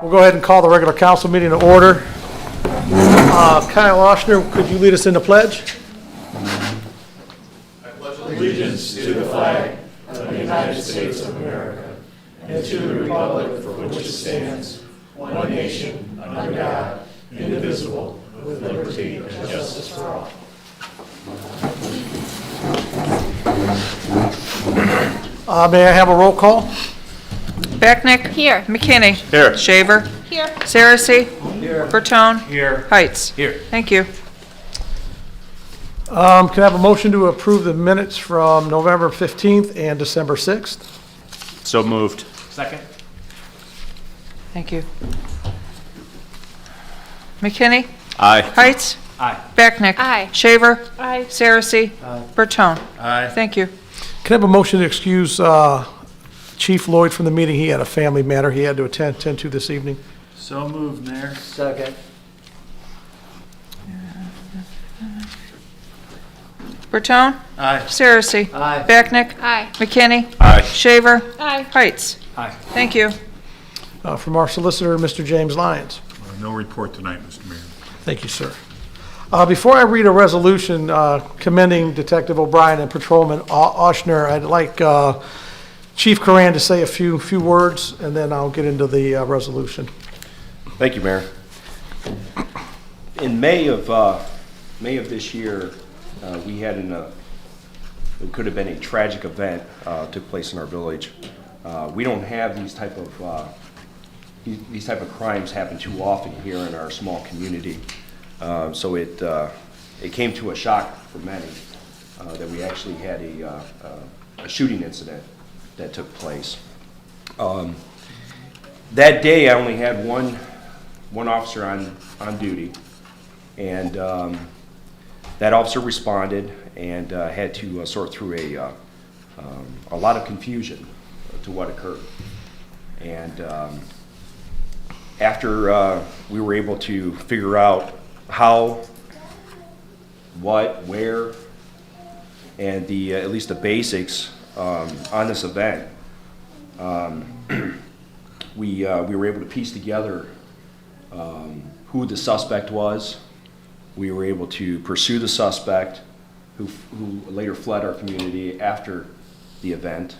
We'll go ahead and call the regular council meeting to order. Kyle Oshner, could you lead us in the pledge? I pledge allegiance to the flag of the United States of America and to the republic for which it stands, one nation, under God, indivisible, with liberty and justice for all. May I have a roll call? Becknick. Here. McKinney. Here. Shaver. Here. Saracey. Here. Bertone. Here. Heights. Here. Thank you. Can I have a motion to approve the minutes from November 15th and December 6th? So moved. Second. Thank you. McKinney. Aye. Heights. Aye. Becknick. Aye. Shaver. Aye. Saracey. Bertone. Aye. Thank you. Can I have a motion to excuse Chief Lloyd from the meeting? He had a family matter he had to attend to this evening. So moved, Mayor. Second. Bertone. Aye. Saracey. Aye. Becknick. Aye. McKinney. Aye. Shaver. Aye. Heights. Aye. Thank you. From our solicitor, Mr. James Lyons. No report tonight, Mr. Mayor. Thank you, sir. Before I read a resolution commending Detective O'Brien and Patrolman Oshner, I'd like Chief Coran to say a few words, and then I'll get into the resolution. Thank you, Mayor. In May of this year, we had it could have been a tragic event took place in our village. We don't have these type of crimes happen too often here in our small community. So it came to a shock for many that we actually had a shooting incident that took place. That day, I only had one officer on duty, and that officer responded and had to sort through a lot of confusion to what occurred. And after we were able to figure out how, what, where, and at least the basics on this event, we were able to piece together who the suspect was. We were able to pursue the suspect, who later fled our community after the event.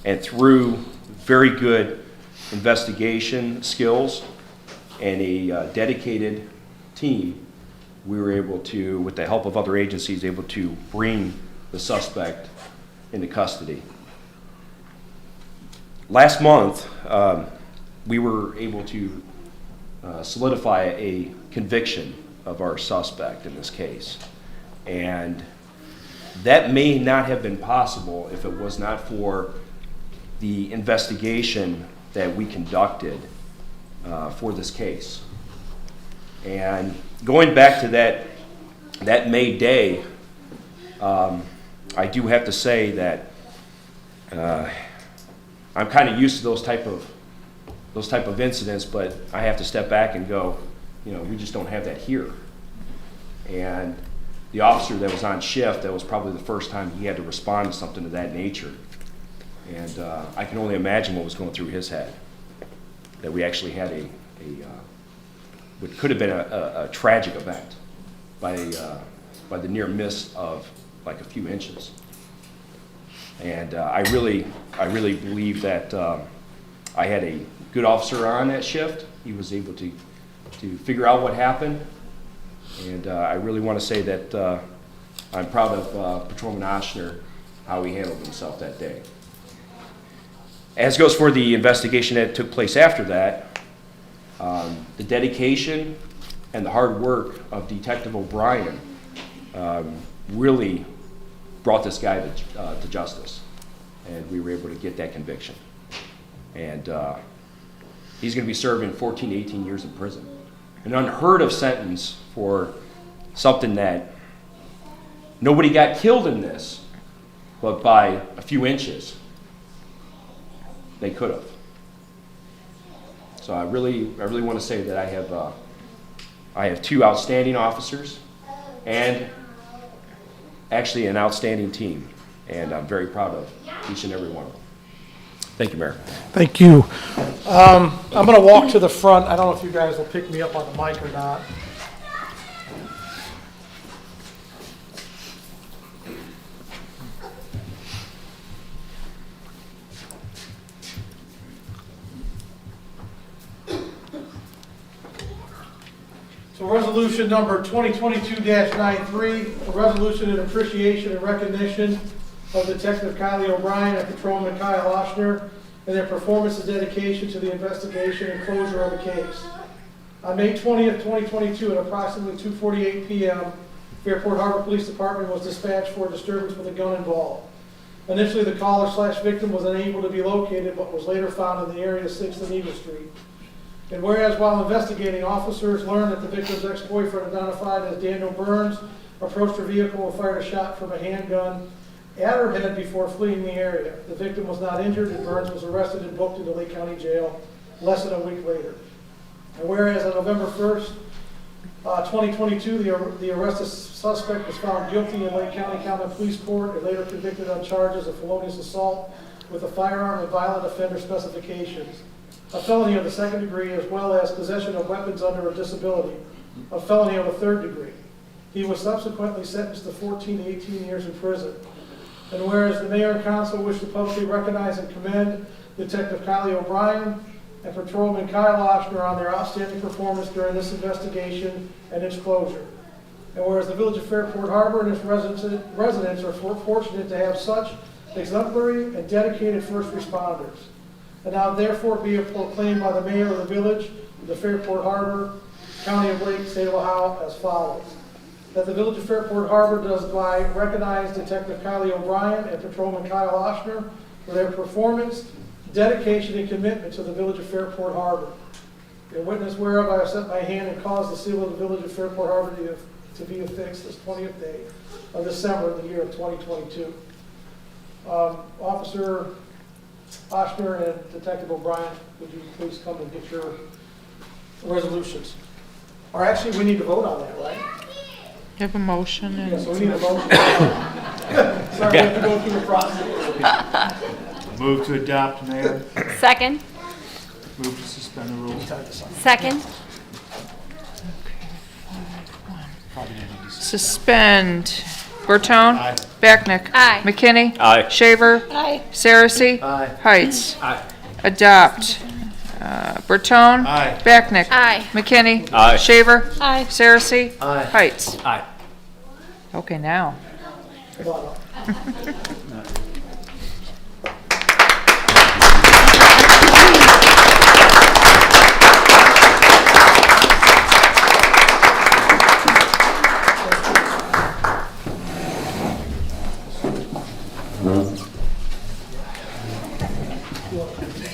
And through very good investigation skills and a dedicated team, we were able to, with the help of other agencies, able to bring the suspect into custody. Last month, we were able to solidify a conviction of our suspect in this case. And that may not have been possible if it was not for the investigation that we conducted for this case. And going back to that May day, I do have to say that I'm kind of used to those type of incidents, but I have to step back and go, we just don't have that here. And the officer that was on shift, that was probably the first time he had to respond to something of that nature. And I can only imagine what was going through his head, that we actually had what could have been a tragic event by the near miss of like a few inches. And I really believe that I had a good officer on that shift. He was able to figure out what happened. And I really want to say that I'm proud of Patrolman Oshner, how he handled himself that day. As goes for the investigation that took place after that, the dedication and the hard work of Detective O'Brien really brought this guy to justice, and we were able to get that conviction. And he's going to be serving 14 to 18 years in prison. An unheard of sentence for something that nobody got killed in this, but by a few inches, they could have. So I really want to say that I have two outstanding officers and actually an outstanding team, and I'm very proud of each and every one of them. Thank you, Mayor. Thank you. I'm going to walk to the front. I don't know if you guys will pick me up on the mic or not. So resolution number 2022-93, a resolution in appreciation and recognition of Detective Kylie O'Brien and Patrolman Kyle Oshner and their performance and dedication to the investigation and closure of the case. On May 20th, 2022, at approximately 2:48 p.m., Fairport Harbor Police Department was dispatched for a disturbance with a gun involved. Initially, the caller/victim was unable to be located, but was later found in the area of 6th and Eagle Street. And whereas while investigating, officers learned that the victim's ex-boyfriend, identified as Daniel Burns, approached her vehicle and fired a shot from a handgun at her head before fleeing the area. The victim was not injured, and Burns was arrested and booked into Lake County Jail less than a week later. And whereas on November 1st, 2022, the arrested suspect was found guilty in Lake County Common Police Court and later convicted on charges of felonious assault with a firearm and violent offender specifications, a felony of the 2nd degree, as well as possession of weapons under a disability, a felony of the 3rd degree. He was subsequently sentenced to 14 to 18 years in prison. And whereas the mayor and council wish to publicly recognize and commend Detective Kylie O'Brien and Patrolman Kyle Oshner on their outstanding performance during this investigation and its closure. And whereas the village of Fairport Harbor and its residents are fortunate to have such exemplary and dedicated first responders. And now therefore be it proclaimed by the mayor of the village of the Fairport Harbor, County of Lake, State of Ohio, as follows. That the village of Fairport Harbor does recognize Detective Kylie O'Brien and Patrolman Kyle Oshner for their performance, dedication, and commitment to the village of Fairport Harbor. In witness whereof I have set my hand and caused the seal of the village of Fairport Harbor to be affixed this 20th day of December of the year of 2022. Officer Oshner and Detective O'Brien, would you please come and get your resolutions? Or actually, we need to vote on that, right? You have a motion Yeah, so and we need a motion. Sorry, we have to go through the process. Move to adopt, Mayor. Second. Move to suspend the rules. Second. suspend. Bertone. Aye. Backnick. Aye. McKinney. Aye. Shaver. Aye. Saracen. Aye. Heights. Aye. Adopt. Bertone. Aye. Backnick. Aye. McKinney. Aye. Shaver. Aye. Saracen. Aye. Heights. Aye. Okay, now.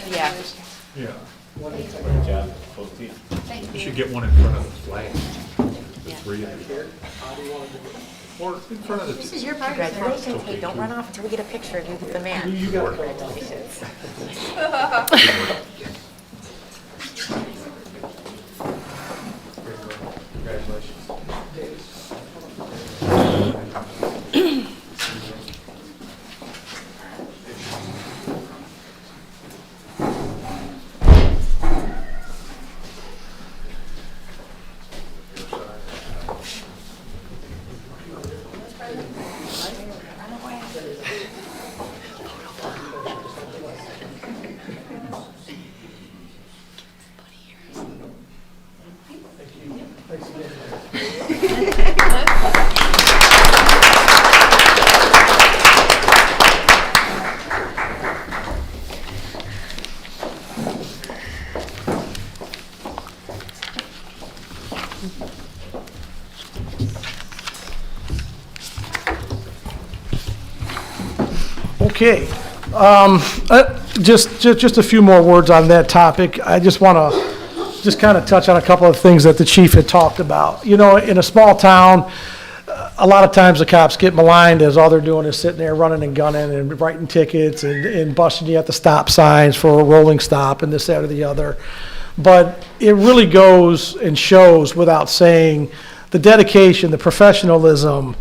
Yeah. Yeah. You should get one in front of the flag. The three of you. Or in front of the. This is your part. Congratulations. Hey, don't run off until we get a picture of you with the man. You got it. Congratulations. Okay, just a few more words on that topic. I just want to just kind of touch on a couple of things that the chief had talked about. You know, in a small town, a lot of times the cops get maligned as all they're doing is sitting there running and gunning and writing tickets and busting you at the stop signs for a rolling stop and this, that, or the other. But it really goes and shows without saying the dedication, the professionalism,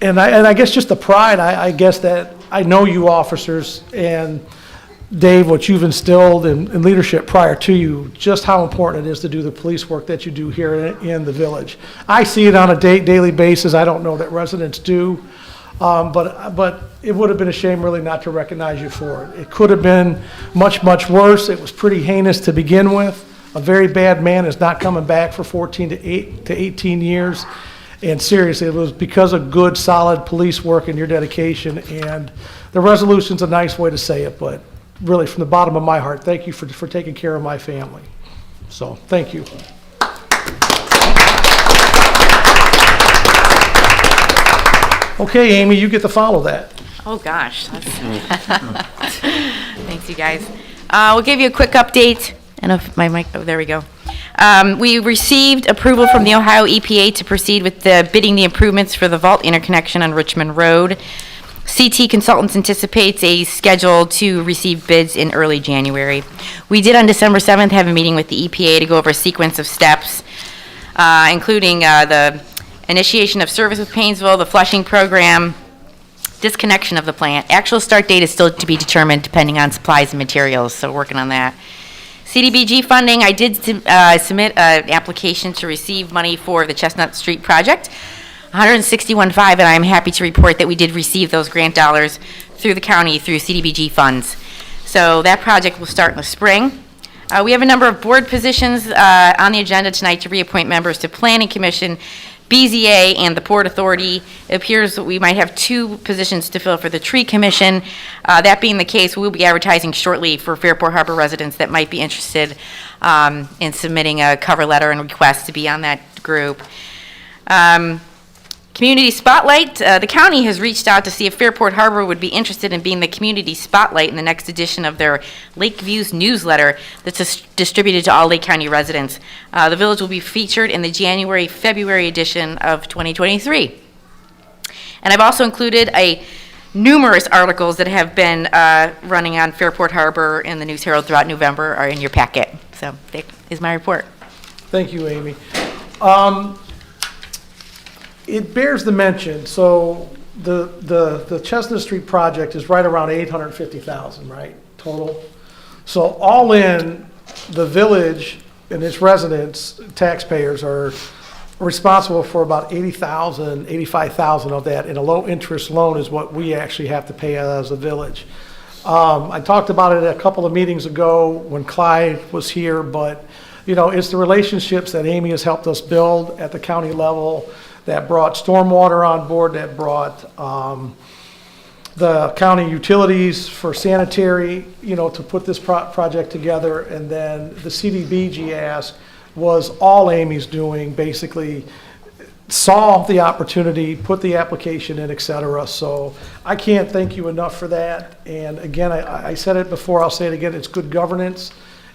I guess just the pride, I guess that I know you officers, and Dave, what you've instilled in leadership prior to you, just how important it is to do the police work that you do here in the village. I see it on a daily basis. I don't know that residents do, but it would have been a shame really not to recognize you for it. It could have been much, much worse. It was pretty heinous to begin with. A very bad man is not coming back for 14 to 18 years. And seriously, it was because of good, solid police work and your dedication. And the resolution's a nice way to say it, but really, from the bottom of my heart, thank you for taking care of my family. So, thank you. Okay, Amy, you get to follow that. Oh, gosh. Thanks, you guys. We'll give you a quick update. And if my mic, oh, there we go. We received approval from the Ohio EPA to proceed with bidding the improvements for the vault interconnection on Richmond Road. CT Consultants anticipates a schedule to receive bids in early January. We did on December 7th have a meeting with the EPA to go over a sequence of steps, including the initiation of service with Painesville, the flushing program, disconnection of the plant. Actual start date is still to be determined depending on supplies and materials, so working on that. CDBG funding, I did submit an application to receive money for the Chestnut Street project, $161.5, and I'm happy to report that we did receive those grant dollars through the county through CDBG funds. So that project will start in the spring. We have a number of board positions on the agenda tonight to reappoint members to Planning Commission, BZA, and the Port Authority. It appears that we might have 2 positions to fill for the Tree Commission. That being the case, we'll be advertising shortly for Fairport Harbor residents that might be interested in submitting a cover letter and request to be on that group. Community Spotlight, the county has reached out to see if Fairport Harbor would be interested in being the Community Spotlight in the next edition of their Lake Views newsletter that's distributed to all Lake County residents. The village will be featured in the January-February edition of 2023. And I've also included numerous articles that have been running on Fairport Harbor in the News Herald throughout November are in your packet. So that is my report. Thank you, Amy. It bears the mention, so the Chestnut Street project is right around $850,000, right, total? So all in, the village and its residents, taxpayers, are responsible for about $80,000, $85,000 of that, and a low-interest loan is what we actually have to pay as a village. I talked about it a couple of meetings ago when Clyde was here, but, you know, it's the relationships that Amy has helped us build at the county level that brought stormwater on board, that brought the county utilities for sanitary, you know, to put this project together. And then the CDBG ask was all Amy's doing, basically saw the opportunity, put the application in, et cetera. So I can't thank you enough for that. And again, I said it before, I'll say it again, it's good governance.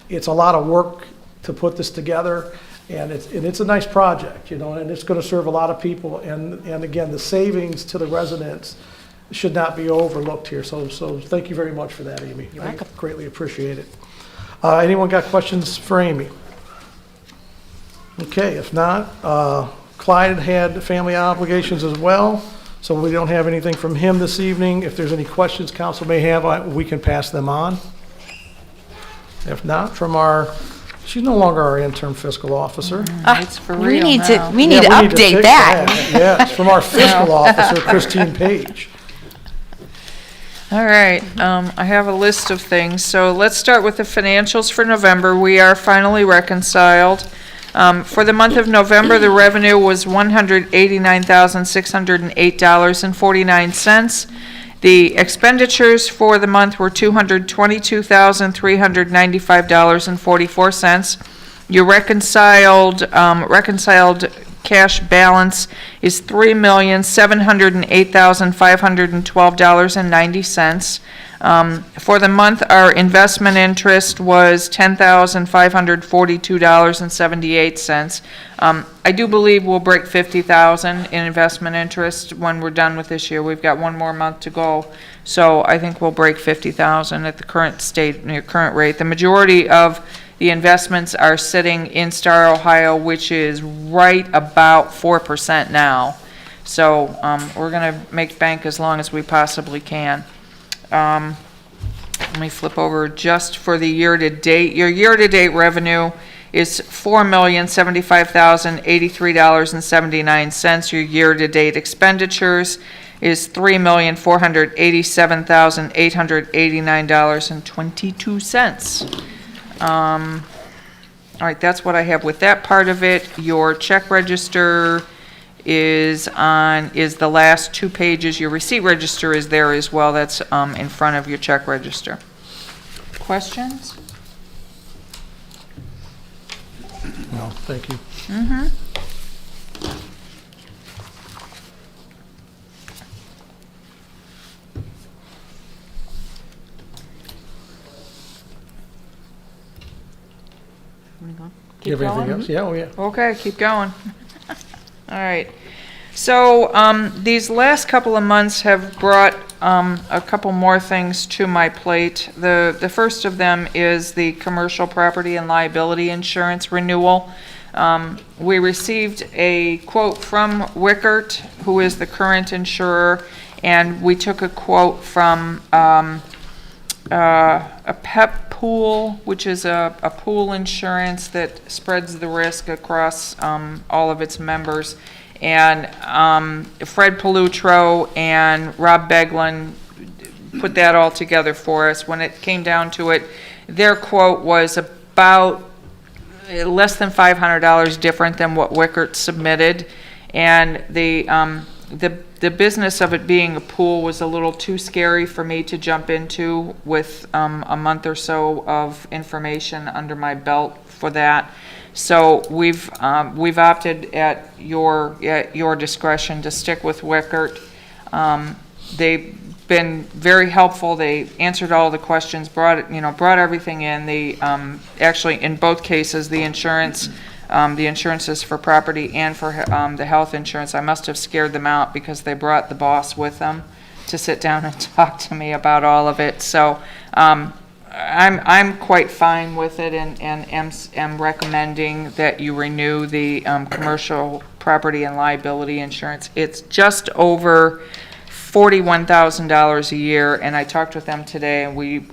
It's a lot of work to put this together. And it's a nice project, you know, and it's going to serve a lot of people. And again, the savings to the residents should not be overlooked here. So thank you very much for that, Amy. You're welcome. I greatly appreciate it. Anyone got questions for Amy? Okay, if not, Clyde had family obligations as well, so we don't have anything from him this evening. If there's any questions council may have, we can pass them on. If not, she's no longer our interim fiscal officer. It's for real now. We need to Yeah, we need to update fix that. Yes, from our fiscal officer, Christine Page. All right, I have a list of things. So let's start with the financials for November. We are finally reconciled. For the month of November, the revenue was $189,608.49. The expenditures for the month were $222,395.44. Your reconciled cash balance is $3,708,512.90. For the month, our investment interest was $10,542.78. I do believe we'll break $50,000 in investment interest when we're done with this year. We've got one more month to go, so I think we'll break $50,000 at the current current rate. The majority of the investments are sitting in Star, Ohio, which is right about 4% now. So we're going to make bank as long as we possibly can. Let me flip over just for the year-to-date. Your year-to-date revenue is $4,075,083.79. Your year-to-date expenditures is $3,487,889.22. All right, that's what I have with that part of it. Your check register is the last 2 pages. Your receipt register is there as well. That's in front of your check register. Questions? No, thank you. Keep You have anything going? else? Yeah, oh, yeah. Okay, keep going. All right. So these last couple of months have brought a couple more things to my plate. The first of them is the commercial property and liability insurance renewal. We received a quote from Wickert, who is the current insurer, and we took a quote from a PEP pool, which is a pool insurance that spreads the risk across all of its members. And Fred Palutro and Rob Beglin put that all together for us. When it came down to it, their quote was about less than $500 different than what Wickert submitted. And the business of it being a pool was a little too scary for me to jump into with a month or so of information under my belt for that. So we've opted at your discretion to stick with Wickert. They've been very helpful. They answered all the questions, brought everything in. They actually, in both cases, the insurances for property and for the health insurance, I must have scared them out because they brought the boss with them to sit down and talk to me about all of it. So I'm quite fine with it, and am recommending that you renew the commercial property and liability insurance. It's just over $41,000 a year, and I talked with them today, and we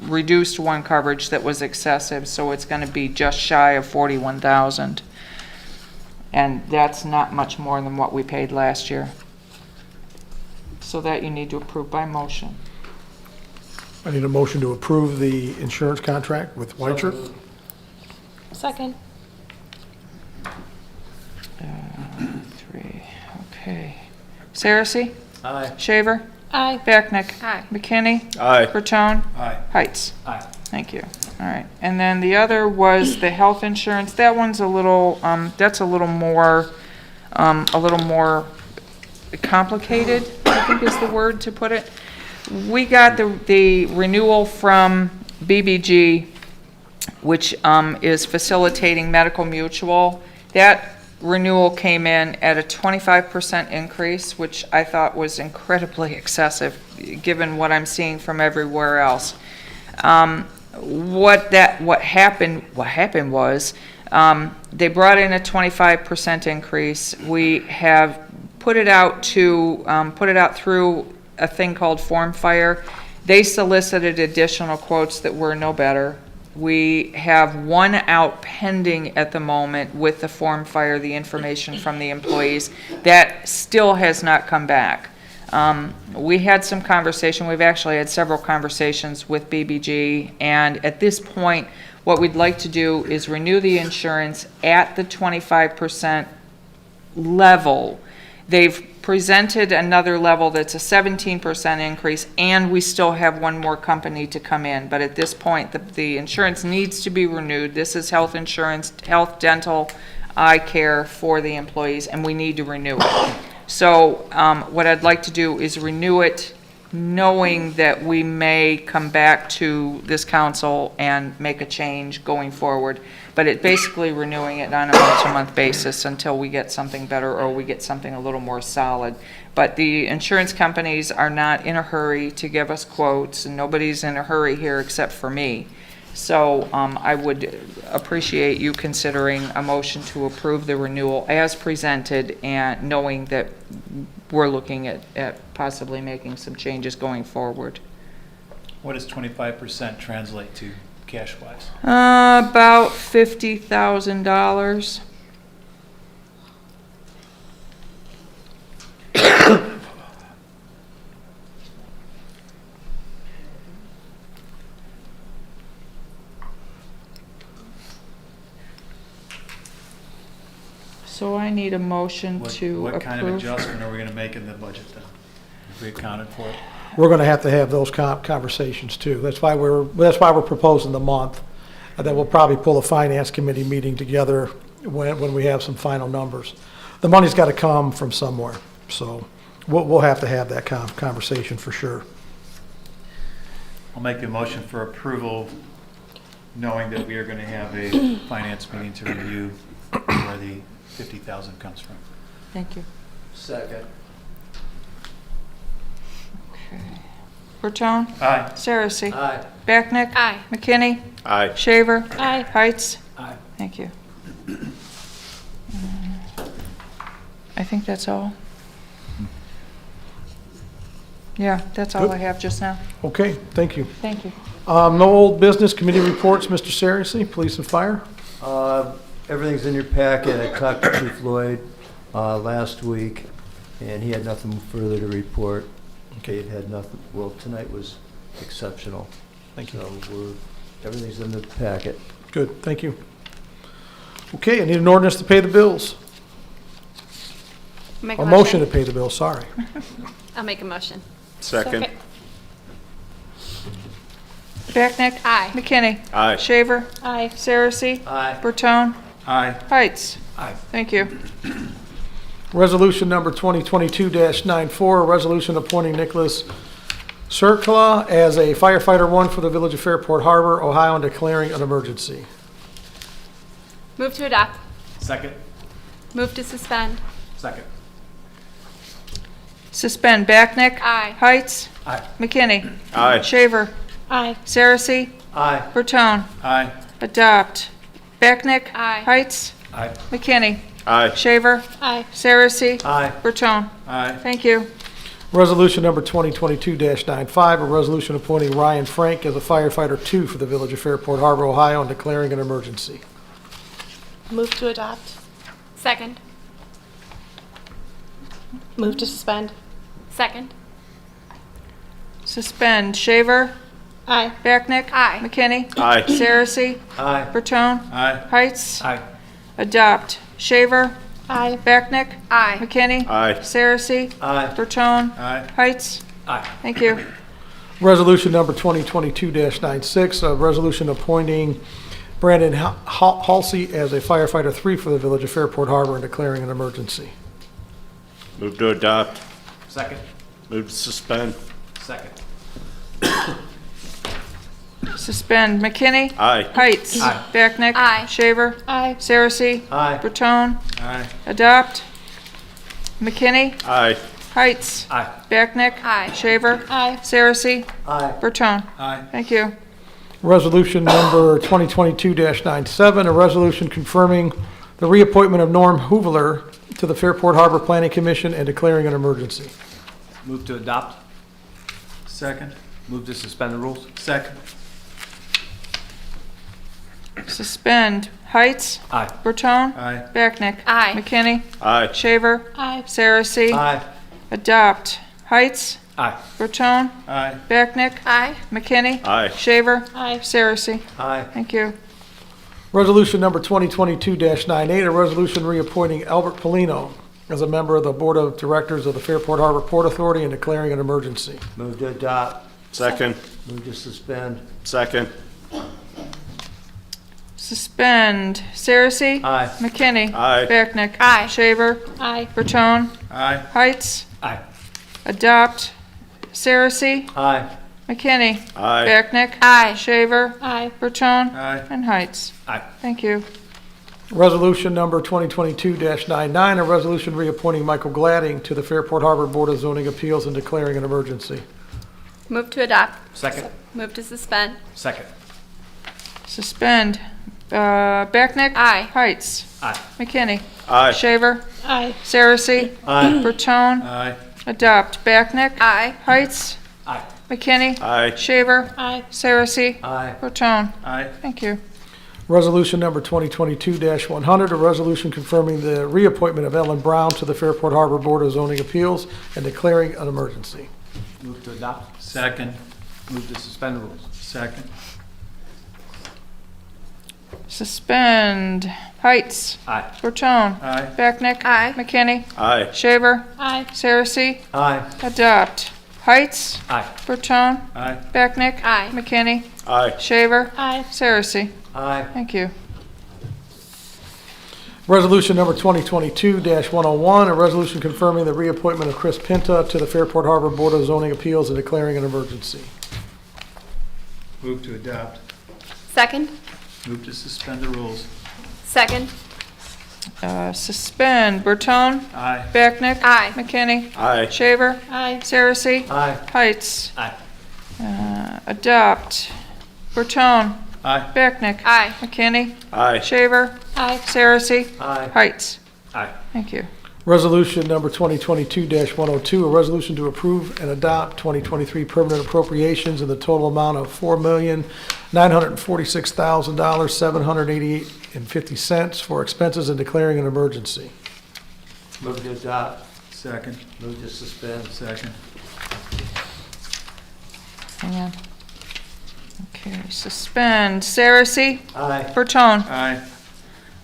reduced one coverage that was excessive, so it's going to be just shy of $41,000, and that's not much more than what we paid last year. So that you need to approve by motion. I need a motion to approve the insurance contract with Weichert. Second. 3, okay. Saracey? Aye. Shaver? Aye. Becknick? Aye. McKinney? Aye. Crotone? Aye. Heights? Aye. Thank you. All right. And then the other was the health insurance. That one's a little, that's a little more complicated, I think is the word to put it. We got the renewal from BBG, which is facilitating medical mutual. That renewal came in at a 25% increase, which I thought was incredibly excessive, given what I'm seeing from everywhere else. What happened was they brought in a 25% increase. We have put it out through a thing called Form Fire. They solicited additional quotes that were no better. We have one out pending at the moment with the Form Fire, the information from the employees. That still has not come back. We had some conversation. We've actually had several conversations with BBG, and at this point, what we'd like to do is renew the insurance at the 25% level. They've presented another level that's a 17% increase, and we still have one more company to come in. But at this point, the insurance needs to be renewed. This is health insurance, health, dental, eye care for the employees, and we need to renew it. So what I'd like to do is renew it, knowing that we may come back to this council and make a change going forward. But it basically renewing it on a month-to-month basis until we get something better or we get something a little more solid. But the insurance companies are not in a hurry to give us quotes, and nobody's in a hurry here except for me. So I would appreciate you considering a motion to approve the renewal as presented, and knowing that we're looking at possibly making some changes going forward. What does 25% translate to cash-wise? About $50,000. So I need a motion to approve. What kind of adjustment are we going to make in the budget then? Have we accounted for it? We're going to have those conversations too. That's why we're proposing the month. And then we'll probably pull a finance committee meeting together when we have some final numbers. The money's got to come from somewhere, so we'll have to have that conversation for sure. I'll make a motion for approval, knowing that we are going to have a finance meeting to review where the 50,000 comes from. Thank you. Second. Okay. Bertone? Aye. Saracen? Aye. Backnick? Aye. McKinney? Aye. Shaver? Aye. Heights? Aye. Thank you. I think that's all. Yeah, that's all Good. I have just now. Okay, thank you. Thank you. No old business committee reports, Mr. Saracen, Police and Fire. Everything's in your packet. I talked to Chief Lloyd last week, and he had nothing further to report. Okay, it had nothing. Well, tonight was exceptional. Thank you. So everything's in the packet. Good, thank you. Okay, I need an ordinance to pay the bills. Make A motion to pay the bills, sorry. I'll make a motion. Second. Backnick? Aye. McKinney? Aye. Shaver? Aye. Saracen? Aye. Bertone? Aye. Heights? Aye. Thank you. Resolution number 2022-94, a resolution appointing Nicholas Circla as a firefighter one for the Village of Fairport Harbor, Ohio, and declaring an emergency. Move to adopt. Second. Move to suspend. Second. Suspend Backnick? Aye. Heights? Aye. McKinney? Aye. Shaver? Aye. Saracen? Aye. Bertone? Aye. Adopt. Backnick? Aye. Heights? Aye. McKinney? Aye. Shaver? Aye. Saracen? Aye. Bertone? Aye. Thank you. Resolution number 2022-95, a resolution appointing Ryan Frank as a firefighter two for the Village of Fairport Harbor, Ohio, and declaring an emergency. Move to adopt. Second. Move to suspend. Second. Suspend Shaver? Aye. Backnick? Aye. McKinney? Aye. Saracen? Aye. Bertone? Aye. Heights? Aye. Adopt. Shaver? Aye. Backnick? Aye. McKinney? Aye. Saracen? Aye. Bertone? Aye. Heights? Aye. Thank you. Resolution number 2022-96, a resolution appointing Brandon Halsey as a firefighter three for the Village of Fairport Harbor and declaring an emergency. Move to adopt. Second. Move to suspend. Second. Suspend McKinney? Aye. Heights? Aye. Backnick? Aye. Shaver? Aye. Saracen? Aye. Bertone? Aye. Adopt. McKinney? Aye. Heights? Aye. Backnick? Aye. Shaver? Aye. Saracen? Aye. Bertone? Aye. Thank you. Resolution number 2022-97, a resolution confirming the reappointment of Norm Hooveler to the Fairport Harbor Planning Commission and declaring an emergency. Move to adopt. Second. Move to suspend the rules. Second. Suspend Heights? Aye. Bertone? Aye. Backnick? Aye. McKinney? Aye. Shaver? Aye. Saracen? Aye. Adopt. Heights? Aye. Bertone? Aye. Backnick? Aye. McKinney? Aye. Shaver? Aye. Saracen? Aye. Thank you. Resolution number 2022-98, a resolution reappointing Albert Polino as a member of the Board of Directors of the Fairport Harbor Port Authority and declaring an emergency. Move to adopt. Second. Move to suspend. Second. Suspend Saracen? Aye. McKinney? Aye. Backnick? Aye. Shaver? Aye. Bertone? Aye. Heights? Aye. Adopt. Saracen? Aye. McKinney? Aye. Backnick? Aye. Shaver? Aye. Bertone? Aye. And Heights? Aye. Thank you. Resolution number 2022-99, a resolution reappointing Michael Gladding to the Fairport Harbor Board of Zoning Appeals and declaring an emergency. Move to adopt. Second. Move to suspend. Second. Suspend, Backnick? Aye. Heights? Aye. McKinney? Aye. Shaver? Aye. Saracen? Aye. Bertone? Aye. Adopt, Backnick? Aye. Heights? Aye. McKinney? Aye. Shaver? Aye. Saracen? Aye. Bertone? Aye. Thank you. Resolution number 2022-100, a resolution confirming the reappointment of Ellen Brown to the Fairport Harbor Board of Zoning Appeals and declaring an emergency. Move to adopt. Second. Move to suspend the rules. Second. Suspend, Heights? Aye. Bertone? Aye. Backnick? Aye. McKinney? Aye. Shaver? Aye. Saracen? Aye. Adopt, Heights? Aye. Bertone? Aye. Backnick? Aye. McKinney? Aye. Shaver? Aye. Saracen? Aye. Thank you. Resolution number 2022-101, a resolution confirming the reappointment of Chris Pinta to the Fairport Harbor Board of Zoning Appeals and declaring an emergency. Move to adopt. Second. Move to suspend the rules. Second. Suspend, Bertone? Aye. Backnick? Aye. McKinney? Aye. Shaver? Aye. Saracen? Aye. Heights? Aye. Adopt, Bertone? Aye. Backnick? Aye. McKinney? Aye. Shaver? Aye. Saracen? Aye. Heights? Aye. Thank you. Resolution number 2022-102, a resolution to approve and adopt 2023 permanent appropriations in the total amount of $4,946,788.50 for expenses and declaring an emergency. Move to adopt. Second. Move to suspend. Second. Hang on. Okay, suspend, Saracen? Aye. Bertone? Aye.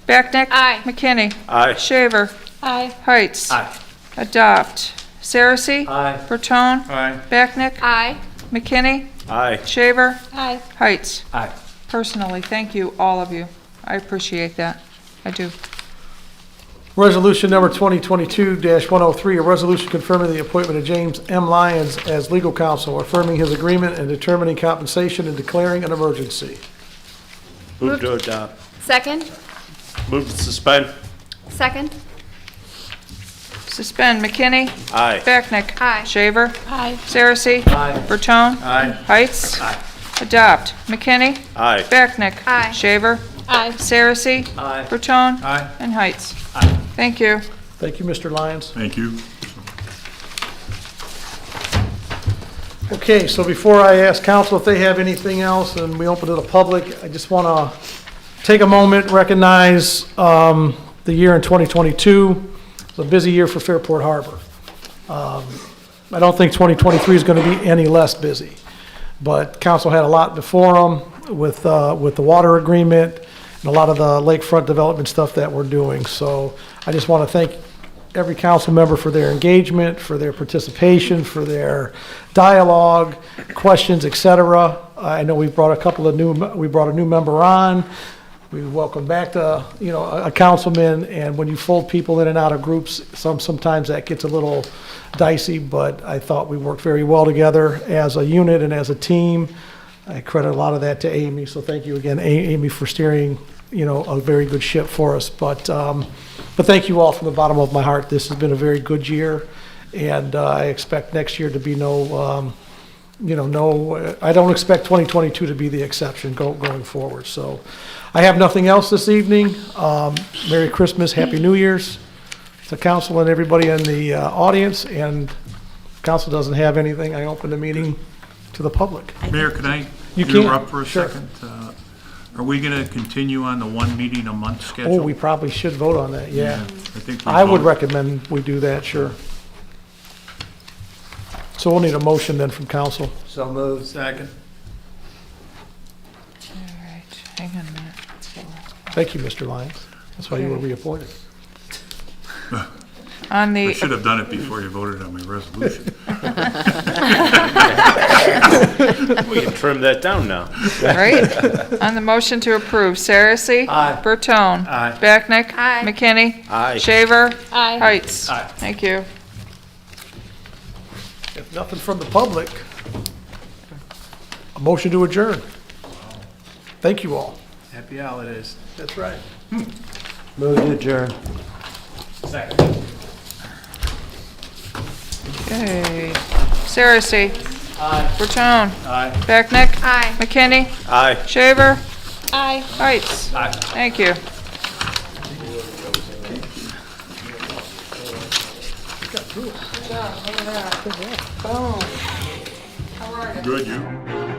Backnick? Aye. McKinney? Aye. Shaver? Aye. Heights? Aye. Adopt, Saracen? Aye. Bertone? Aye. Backnick? Aye. McKinney? Aye. Shaver? Aye. Heights? Aye. Personally, thank you, all of you. I appreciate that. I do. Resolution number 2022-103, a resolution confirming the appointment of James M. Lyons as legal counsel, affirming his agreement and determining compensation and declaring an emergency. Move to adopt. Second. Move to suspend. Second. Suspend, McKinney? Aye. Backnick? Aye. Shaver? Aye. Saracen? Aye. Bertone? Aye. Heights? Adopt, McKinney? Aye. Backnick? Aye. Shaver? Aye. Saracen? Aye. Bertone? Aye. And Heights? Aye. Thank you. Thank you, Mr. Lyons. Thank you. Okay, so before I ask council if they have anything else and we open to the public, I just want to take a moment, recognize the year in 2022. It's a busy year for Fairport Harbor. I don't think 2023 is going to be any less busy, but council had a lot before them with the water agreement and a lot of the lakefront development stuff that we're doing. So I just want to thank every council member for their engagement, for their participation, for their dialogue, questions, et cetera. I know we brought a new member on. We welcome back to, a councilman, and when you fold people in and out of groups, sometimes that gets a little dicey, but I thought we worked very well together as a unit and as a team. I credit a lot of that to Amy, so thank you again, Amy, for steering, a very good ship for us. But thank you all from the bottom of my heart. This has been a very good year, and I expect next year to be I don't expect 2022 to be the exception going forward. So I have nothing else this evening. Merry Christmas, Happy New Year's to council and everybody in the audience. And if council doesn't have anything, I open the meeting to the public. Mayor, can I You can. interrupt for a Sure. second? Are we going to continue on the one meeting a month schedule? Oh, we probably should vote on that, yeah. I think we I would voted. recommend we do that, sure. So we'll need a motion then from council. So moved. Second. All right, hang on a minute. Thank you, Mr. Lyons. That's why you were reappointed. On I the, should have done it before you voted on my resolution. We can trim that down now. right? On the motion to approve, Saracen? Aye. Bertone? Aye. Backnick? Aye. McKinney? Aye. Shaver? Aye. Heights? Aye. Thank you. If nothing from the public, a motion to adjourn. Thank you all. Happy holidays. That's right. Move to adjourn. Okay. Saracen? Aye. Bertone? Aye. Backnick? Aye. McKinney? Aye. Shaver? Aye. Heights. Thank you. Good, you?